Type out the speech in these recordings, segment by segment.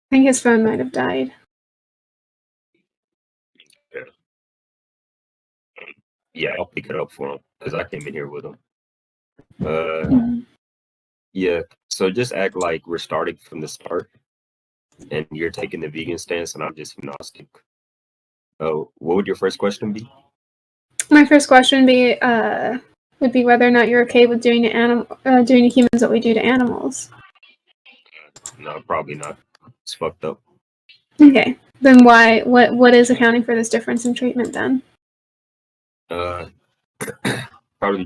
think his phone might have died. Yeah, I'll pick it up for him because I came in here with him. Mhm. Yeah, so just act like we're starting from the start and you're taking the vegan stance and I'm just agnostic. What would your first question be? My first question would be whether or not you're okay with doing to humans what we do to animals. No, probably not. It's fucked up. Okay, then why? What is accounting for this difference in treatment then? Probably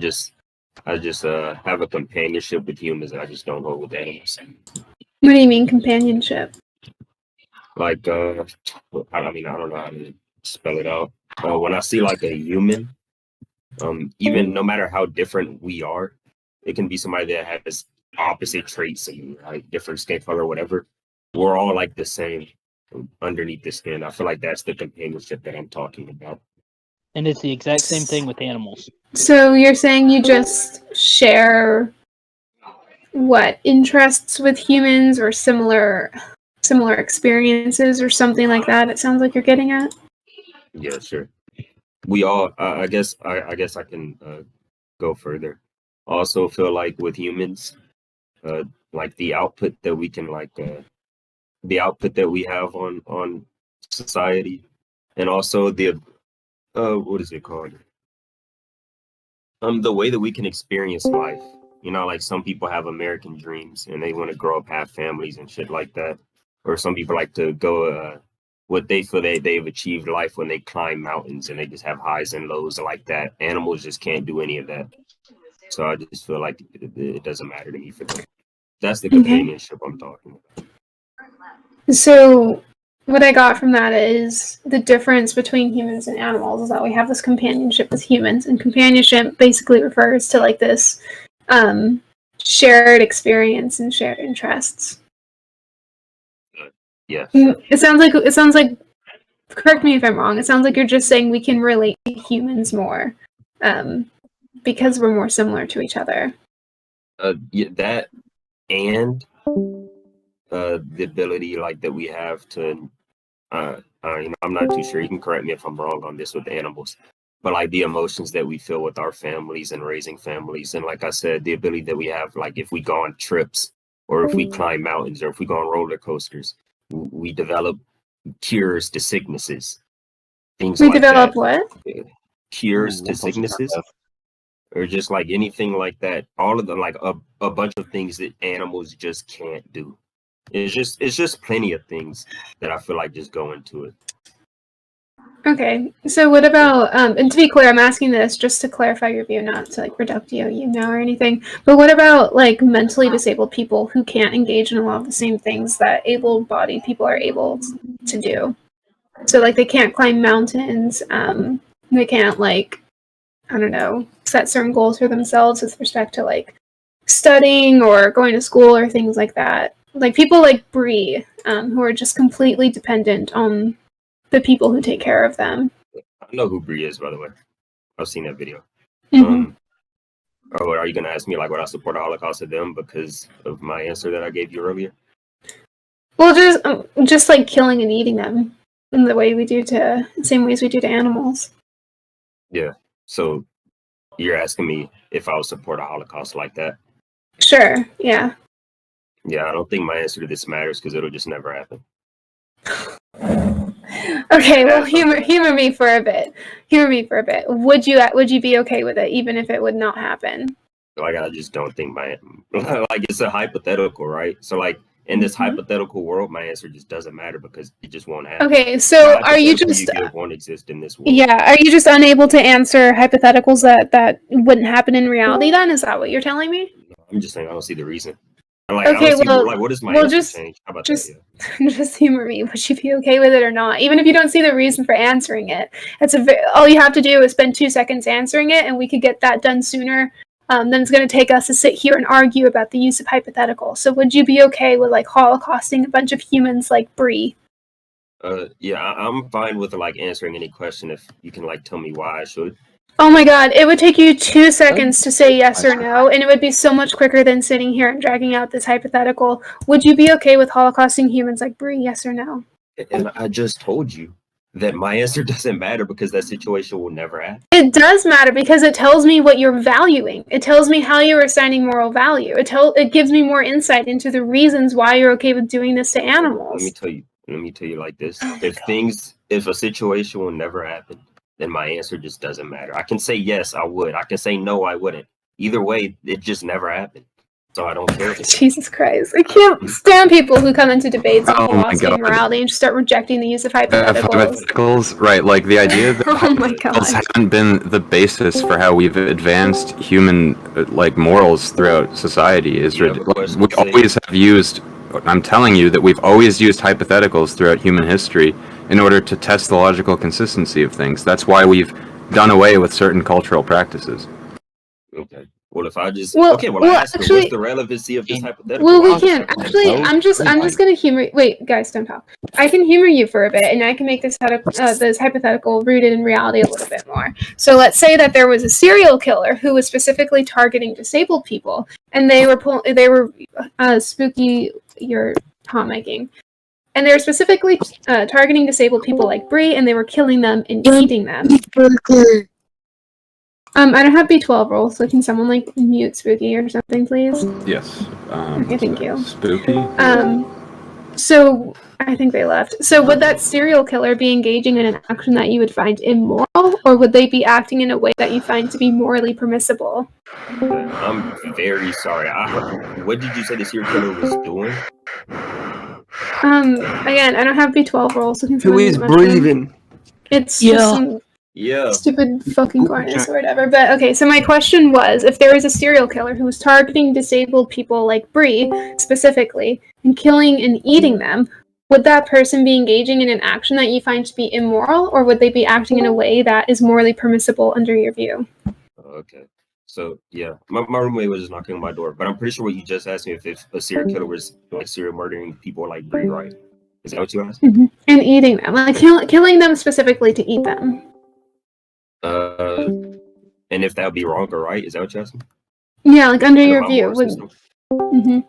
I just have a companionship with humans and I just don't hold with animals. What do you mean companionship? Like I mean I don't know how to spell it out. When I see like a human, even no matter how different we are, it can be somebody that has opposite traits and like different skin color or whatever. We're all like the same underneath the skin. I feel like that's the companionship that I'm talking about. And it's the exact same thing with animals. So you're saying you just share what interests with humans or similar experiences or something like that? It sounds like you're getting at. Yeah, sure. We all. I guess I can go further. Also, feel like with humans, like the output that we can the output that we have on society, and also the what is it called? The way that we can experience life. You know, like some people have American dreams and they want to grow up, have families and shit like that. Or some people like to go what they feel they've achieved life when they climb mountains and they just have highs and lows like that. Animals just can't do any of that. So I just feel like it doesn't matter to me for them. That's the companionship I'm talking about. So what I got from that is the difference between humans and animals is that we have this companionship with humans, and companionship basically refers to like this shared experience and shared interests. Yeah. It sounds like. Correct me if I'm wrong. It sounds like you're just saying we can relate to humans more, because we're more similar to each other. Yeah, that and the ability like that we have to you know, I'm not too sure, you can correct me if I'm wrong on this with animals, but like the emotions that we feel with our families and raising families, and like I said, the ability that we have, like if we go on trips or if we climb mountains or if we go on roller coasters, we develop cures to sicknesses, things We like develop that. what? Cures to sicknesses or just like anything like that. All of them, like a bunch of things that animals just can't do. It's just plenty of things that I feel like just go into it. Okay, so what about, and to be clear, I'm asking this just to clarify your view, not to like reductio you know or anything, but what about like mentally disabled people who can't engage in a lot of the same things that able-bodied people are able to do? So like they can't climb mountains, they can't like, I don't know, set certain goals for themselves with respect to like studying or going to school or things like that. Like people like Bree, who are just completely dependent on the people who take care of them. I know who Bree is, by the way. I've seen that video. Mm-hmm. Or are you gonna ask me like would I support the Holocaust of them because of my answer that I gave you earlier? Well, just like killing and eating them in the way we do to same ways we do to animals. Yeah. So you're asking me if I would support a Holocaust like that? Sure. Yeah. Yeah, I don't think my answer to this matters because it'll just never happen. Okay, well, humor me for a bit. Would you be okay with it, even if it would not happen? Like I just don't think like it's a hypothetical, right? So like in this hypothetical world, my answer just doesn't matter because it just won't happen. Okay, so are you just won't exist in this world? Yeah, are you just unable to answer hypotheticals that wouldn't happen in reality? Then is that what you're telling me? I'm just saying I don't see the reason. Like, Okay, well, like, what does my answer change? How about that? Yeah. Just humor me. Would you be okay with it or not? Even if you don't see the reason for answering it, all you have to do is spend 2 seconds answering it, and we could get that done sooner than it's going to take us to sit here and argue about the use of hypotheticals. So, would you be okay with like holocausting a bunch of humans like Bree? Yeah, I'm fine with like answering any question if you can like tell me why I should. Oh my god, it would take you 2 seconds to say yes or no, and it would be so much quicker than sitting here and dragging out this hypothetical. Would you be okay with holocausting humans like Brie, yes or no? And I just told you that my answer doesn't matter because that situation will never happen. It does matter because it tells me what you're valuing. It tells me how you're assigning moral value. It gives me more insight into the reasons why you're okay with doing this to animals. Let me tell you like this. If a situation will never happen, then my answer just doesn't matter. I can say yes, I would. I can say no, I wouldn't. Either way, it just never happened. So I don't care. Jesus Christ. I can't stand people who come into debates on Oh my philosophy and God. morality and just start rejecting the use of hypotheticals. Hypotheticals, right? Like the idea that Oh my God. hypotheticals haven't been the basis for how we've advanced human like morals throughout society is Yeah, ridiculous. We always have used. I'm telling you that we've always used hypotheticals throughout human history in order to test the logical consistency of things. That's why we've done away with certain cultural practices. Okay. Well, if I just Well, I ask actually- what's the relevancy of this hypothetical? Well, we I'll can. just- Actually, I'm just gonna humor. Wait, guys, don't talk. I can humor you for a bit, and I can make this this hypothetical rooted in reality a little bit more. So let's say that there was a serial killer who was specifically targeting disabled people, and they were spooky. Your hot making. And they were specifically targeting disabled people like Brie, and they were killing them and eating them. I don't have B12 rolls, so can someone like mute Spooky or something, please? Yes. Okay, thank you. Spooky. So I think they left. So would that serial killer be engaging in an action that you would find immoral, or would they be acting in a way that you find to be morally permissible? I'm very sorry. What did you say the serial killer was doing? Again, I don't have B12 rolls, so can someone Who is mute my phone? breathing? It's just some stupid fucking cornice or whatever. But okay, so my question was, if there was a serial killer who was targeting disabled people like Brie specifically and killing and eating them, would that person be engaging in an action that you find to be immoral, or would they be acting in a way that is morally permissible under your view? Okay. So yeah, my roommate was just knocking on my door, but I'm pretty sure what you just asked me if a serial killer was like serial murdering people like Brie, right? Is that what you asked? Mm-hmm. And eating them, like killing them specifically to eat them. And if that would be wrong or right, is that what you're asking? Yeah, like under your my view. moral system? Mm-hmm.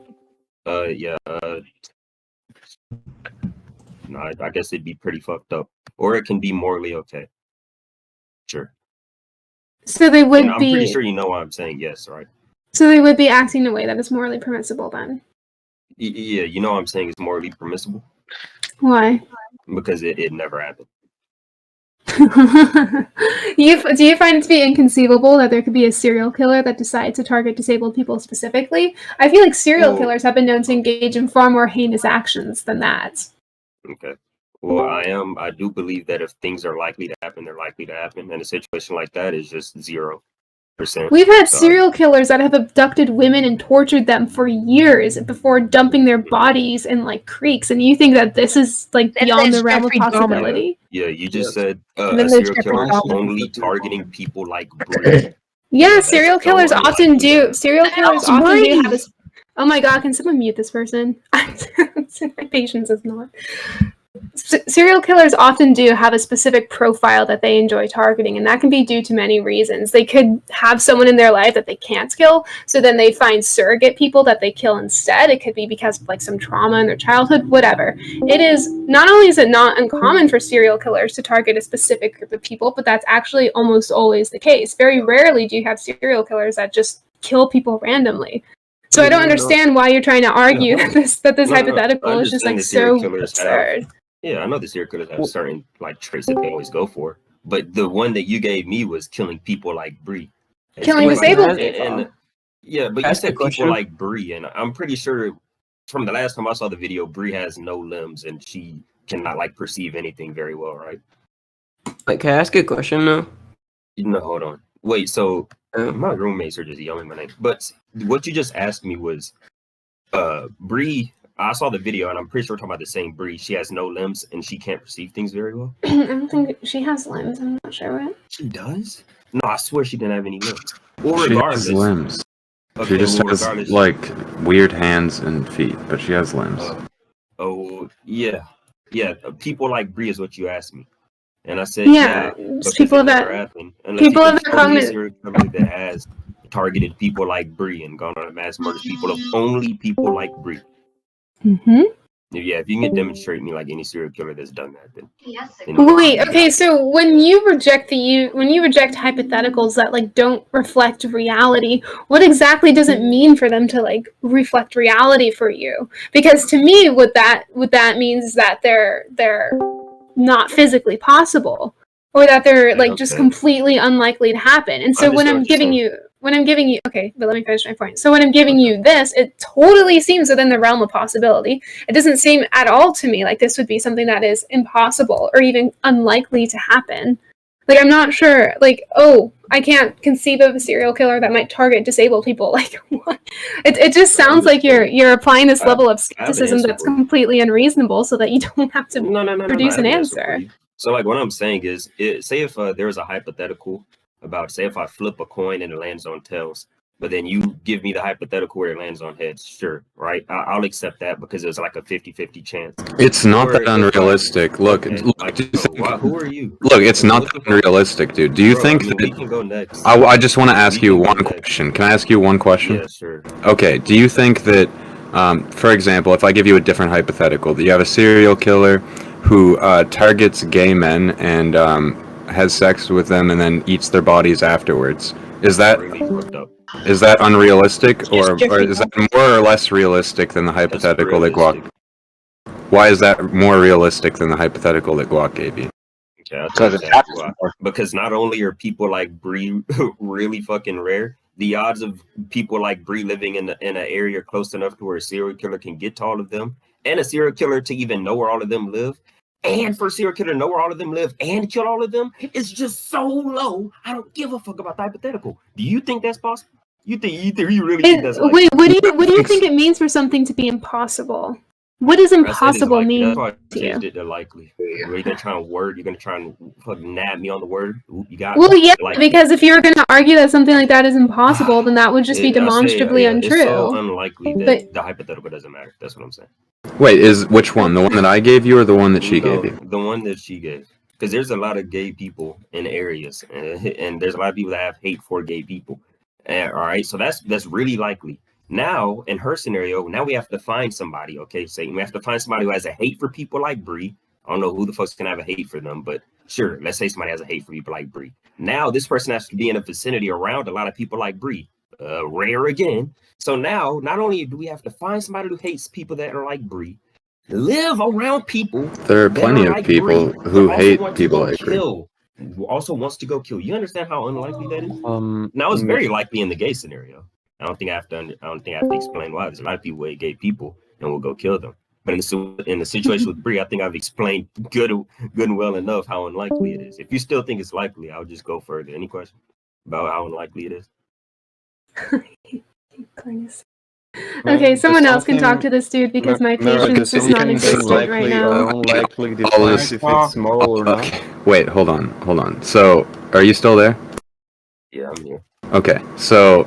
No, I guess it'd be pretty fucked up, or it can be morally okay. Sure. So they would I'm pretty sure you know why I'm saying yes, right? So they would be acting in a way that is morally permissible then. Yeah, you know what I'm saying is morally permissible Why? because it never happened. Do you find it to be inconceivable that there could be a serial killer that decides to target disabled people specifically? I feel like serial killers have been known to engage in far more heinous actions than that. Okay. Well, I do believe that if things are likely to happen, they're likely to happen, and a situation like that is just 0%. We've had serial killers that have abducted women and tortured them for years before dumping their bodies in like creeks, and you think that this is like beyond the realm of possibility? Yeah, you just said a serial killer is only targeting people like Brie. Yeah, serial killers often do. Serial killers often do have a. Oh my god, can someone mute this person? My patience is not. Serial killers often do have a specific profile that they enjoy targeting, and that can be due to many reasons. They could have someone in their life that they can't kill, so then they find surrogate people that they kill instead. It could be because of like some trauma in their childhood, whatever. It is not only is it not uncommon for serial killers to target a specific group of people, but that's actually almost always the case. Very rarely do you have serial killers that just kill people randomly. So I don't understand why you're trying to argue that this hypothetical is just like so absurd. Yeah, I know the serial killers have certain like traits that they always go for, but the one that you gave me was killing people like Brie. Killing disabled people. Yeah, but you said people like Brie, and I'm pretty sure from the last time I saw the video, Brie has no limbs and she cannot like perceive anything very well, right? Like, can I ask a question now? No, hold on. Wait, so my roommates are just yelling my name. But what you just asked me was Brie. I saw the video, and I'm pretty sure we're talking about the same Brie. She has no limbs, and she can't perceive things very well. I don't think she has limbs. I'm not sure what. She does? No, I swear she didn't have any limbs. Well, regardless. She has limbs. Okay, she just has, like, weird hands and feet, but she has limbs. Yeah. Yeah, people like Brie is what you asked me. And I said, Yeah, because just people it never that happened. Unless people you of can that tell me a cognitive. serial killer that has targeted people like Bree and gone on a mass murders people of only people like Bree. Mm-hmm. Yeah, if you can demonstrate me like any serial killer that's done that, then Wait, okay, so when you reject hypotheticals that like don't reflect reality, what exactly does it mean for them to like reflect reality for you? Because to me, what that means is that they're not physically possible, or that they're like just completely unlikely to happen. And so when I'm giving you okay, but let me finish my point. So when I'm giving you this, it totally seems within the realm of possibility. It doesn't seem at all to me like this would be something that is impossible or even unlikely to happen. Like, I'm not sure, like, oh, I can't conceive of a serial killer that might target disabled people. Like, what? It just sounds like you're applying this level of skepticism that's completely unreasonable so that you don't have to produce an answer. So, like, what I'm saying is, say if there was a hypothetical about, say if I flip a coin and it lands on tails, but then you give me the hypothetical where it lands on heads, sure, right? I'll accept that because it's like a 50-50 chance. It's not that unrealistic. Look, okay, look, like, who are you? Look, it's not that unrealistic, dude. Do you think that... we can go next. I just want to ask you one question. Can I ask you one question? Yeah, sure. Okay, do you think that, for example, if I give you a different hypothetical, that you have a serial killer who targets gay men and has sex with them and then eats their bodies afterwards, is that unrealistic, or is that more or less realistic than the hypothetical that Guac? Why is that more realistic than the hypothetical that Guac gave you? Because not only are people like Bree really fucking rare, the odds of people like Bree living in an area close enough to where a serial killer can get to all of them, and a serial killer to even know where all of them live, and for a serial killer to know where all of them live and kill all of them, is just so low. I don't give a fuck about the hypothetical. Do you think that's possible? You really think that's likely? Wait, what do you think it means for something to be impossible? What does impossible mean That's why I to you? changed it to likely. You're gonna try and fucking nab me on the word. Ooh, you got well, yeah, like, because if you were going to argue that something like that is impossible, then that would just be demonstrably untrue. It's so unlikely that the hypothetical doesn't matter. That's what I'm saying. Wait, which one? The one that I gave you, or the one that she gave you? The one that she gave. Because there's a lot of gay people in areas, and there's a lot of people that have hate for gay people. All right, so that's really likely. Now, in her scenario, now we have to find somebody, okay? So we have to find somebody who has a hate for people like Bree. I don't know who the fuck's gonna have a hate for them, but sure, let's say somebody has a hate for people like Bree. Now, this person has to be in a vicinity around a lot of people like Bree. Rare again. So now, not only do we have to find somebody who hates people that are like Bree, live around people. There are plenty of people who hate people like Bree. Who also wants to go kill. You understand how unlikely that is? Now, it's very likely in the gay scenario. I don't think I have to explain why. There's a lot of people who hate gay people and will go kill them. But in the situation with Bree, I think I've explained good and well enough how unlikely it is. If you still think it's likely, I'll just go further. Any question about how unlikely it is? Okay, someone else can talk to this dude because my patience is non-existent right now. Unlikely defines if it's moral or not. Okay, wait, hold on. So, are you still there? Yeah, I'm here. Okay, so